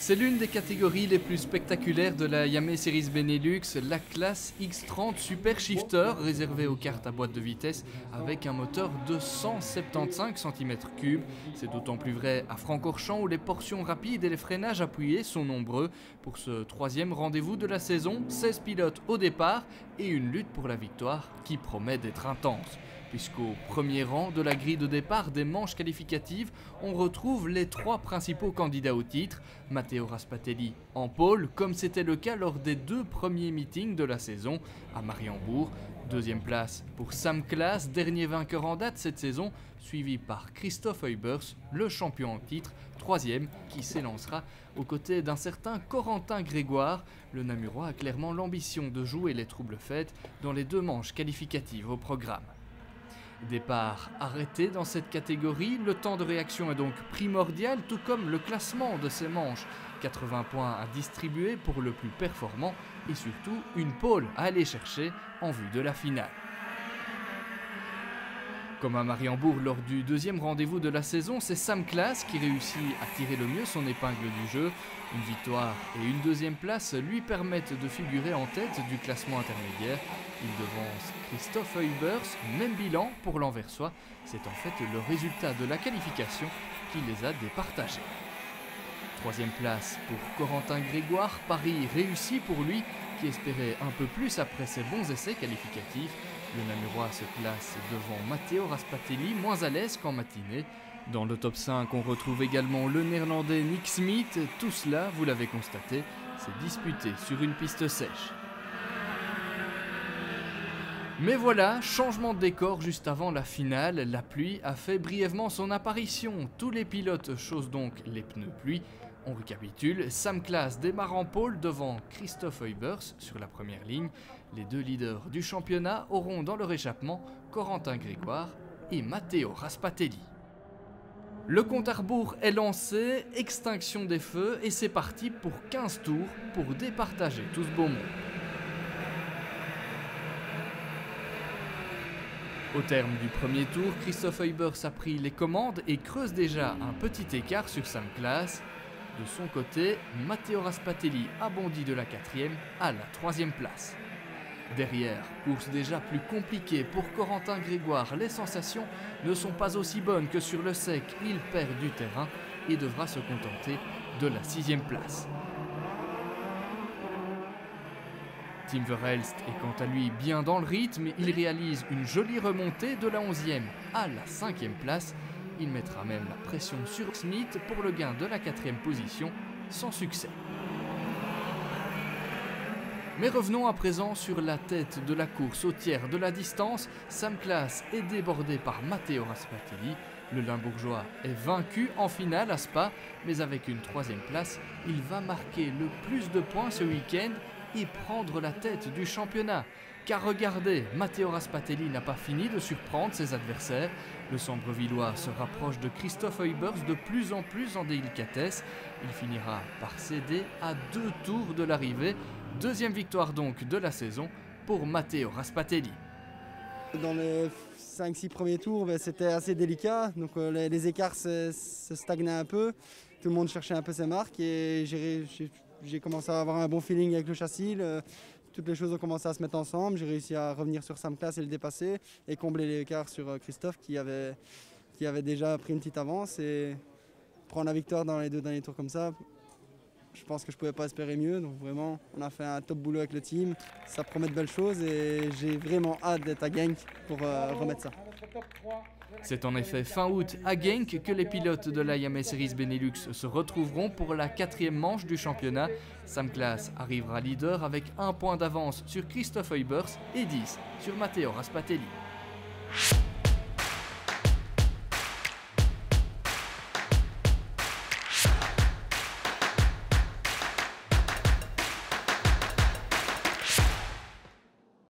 C'est l'une des catégories les plus spectaculaires de la Yamaha Series Benelux, la classe X30 Super Shifter, réservée aux karts à boîte de vitesse avec un moteur de 175 cm3. C'est d'autant plus vrai à Francorchamps où les portions rapides et les freinages appuyés sont nombreux. Pour ce troisième rendez-vous de la saison, 16 pilotes au départ et une lutte pour la victoire qui promet d'être intense. Puisqu'au premier rang de la grille de départ des manches qualificatives, on retrouve les trois principaux candidats au titre. Matteo Raspatelli en pôle, comme c'était le cas lors des deux premiers meetings de la saison à Mariembourg. Deuxième place pour Sam Claas, dernier vainqueur en date cette saison, suivi par Christophe Huybers, le champion en titre. Troisième, qui s'élancera aux côtés d'un certain Corentin Grégoire. Le Namurois a clairement l'ambition de jouer les troubles fêtes dans les deux manches qualificatives au programme. Départ arrêté dans cette catégorie, le temps de réaction est donc primordial, tout comme le classement de ces manches. 80 points à distribuer pour le plus performant et surtout une pole à aller chercher en vue de la finale. Comme à Mariembourg lors du deuxième rendez-vous de la saison, c'est Sam Claas qui réussit à tirer le mieux son épingle du jeu. Une victoire et une deuxième place lui permettent de figurer en tête du classement intermédiaire. Il devance Christophe Huybers, même bilan pour l'Anversois. C'est en fait le résultat de la qualification qui les a départagés. Troisième place pour Corentin Grégoire, pari réussi pour lui qui espérait un peu plus après ses bons essais qualificatifs. Le Namurois se place devant Matteo Raspatelli, moins à l'aise qu'en matinée. Dans le top 5, on retrouve également le néerlandais Nick Smith. Tout cela, vous l'avez constaté, s'est disputé sur une piste sèche. Mais voilà, changement de décor juste avant la finale, la pluie a fait brièvement son apparition. Tous les pilotes chaussent donc les pneus pluie. On récapitule, Sam Claas démarre en pôle devant Christophe Huybers sur la première ligne. Les deux leaders du championnat auront dans leur échappement Corentin Grégoire et Matteo Raspatelli. Le compte à rebours est lancé, extinction des feux et c'est parti pour 15 tours pour départager tout ce beau monde. Au terme du premier tour, Christophe Huybers a pris les commandes et creuse déjà un petit écart sur Sam Claas. De son côté, Matteo Raspatelli a bondi de la 4e à la 3e place. Derrière, course déjà plus compliquée pour Corentin Grégoire, les sensations ne sont pas aussi bonnes que sur le sec, il perd du terrain et devra se contenter de la 6e place. Tim Verhelst est quant à lui bien dans le rythme, il réalise une jolie remontée de la 11e à la 5e place. Il mettra même la pression sur Smith pour le gain de la 4e position, sans succès. Mais revenons à présent sur la tête de la course au tiers de la distance. Sam Claas est débordé par Matteo Raspatelli. Le Limbourgeois est vaincu en finale à Spa, mais avec une 3e place, il va marquer le plus de points ce week-end et prendre la tête du championnat. Car regardez, Matteo Raspatelli n'a pas fini de surprendre ses adversaires. Le Sambre-Villois se rapproche de Christophe Huybers de plus en plus en délicatesse. Il finira par céder à 2 tours de l'arrivée. Deuxième victoire donc de la saison pour Matteo Raspatelli. Dans les 5-6 premiers tours, c'était assez délicat. Donc les écarts se stagnaient un peu. Tout le monde cherchait un peu ses marques et j'ai commencé à avoir un bon feeling avec le châssis. Toutes les choses ont commencé à se mettre ensemble. J'ai réussi à revenir sur Sam Claas et le dépasser et combler l'écart sur Christophe qui avait déjà pris une petite avance. Et prendre la victoire dans les 2 derniers tours comme ça, je pense que je ne pouvais pas espérer mieux. Donc vraiment, on a fait un top boulot avec le team. Ça promet de belles choses et j'ai vraiment hâte d'être à Genk pour remettre ça. C'est en effet fin août à Genk que les pilotes de la Yamaha Series Benelux se retrouveront pour la 4e manche du championnat. Sam Claas arrivera leader avec 1 point d'avance sur Christophe Huybers et 10 sur Matteo Raspatelli.